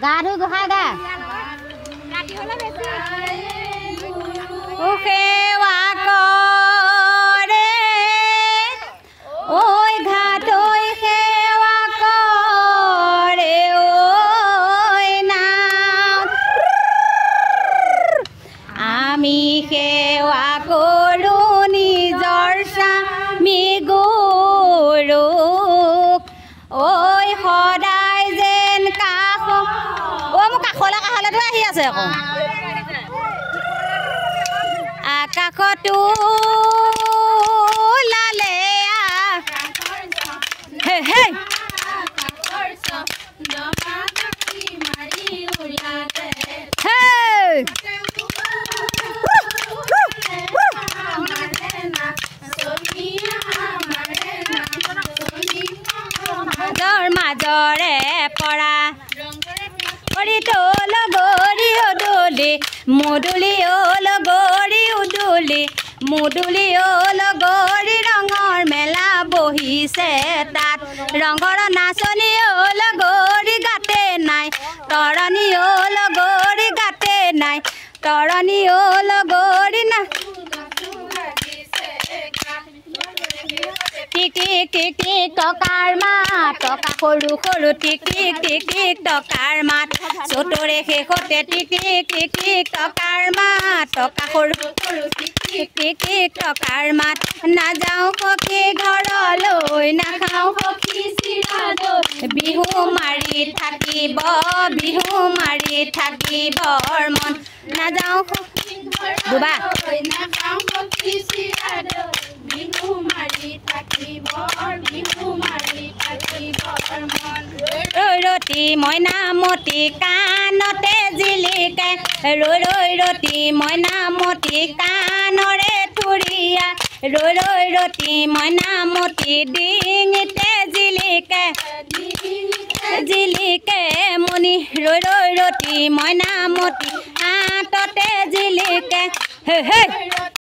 গাধু গোহাই গা সেৱা কৰে ঐ ঘাটৈ সেৱা কৰে ঐ নাম আমি সেৱা কৰোঁ নিজৰ স্বামী গুৰুক ঐ সদায় যেন কাষ মোৰ কাষলৈতো আহি আছে আকৌ আকাশতো লালে মাজৰে পৰা কৰি তল গৰি উদুলি মুদুলি অল গৰি উদুলি মুদুলি অল গৰি ৰঙৰ মেলা বহিছে তাত ৰঙৰ নাচনি অল গৰি গাতে নাই তৰণি অল গৰি গাতে নাই তৰণি অল গৰি না টিক টিক টিক টিক টকাৰ মাত টকা সৰু সৰু টিক টিক টিক টিক টকাৰ মাত চতৰে শেষতে টিক টিক টিক টিক টকাৰ মাত টকা সৰু সৰু টিক টিক টিক টিক টকাৰ মাত নাযাওঁ সখী ঘৰলৈ নাখাওঁ সখী চিৰা দৈ বিহু মাৰি থাকিব মন নাযাওঁ সখী ঘৰলৈ নাখাওঁ সখী চিৰা দৈ বিহু মাৰি থাকিব ৰৈ ৰতি মইনামতি কাণতে জিলিকে ৰৈ ৰতি মইনামতি কাণৰে থুৰিয়া ৰৈ ৰতি মইনামতি ডিঙিতে জিলিকে মণি ৰৈ ৰতি মইনামতি হাততে জিলিকে হে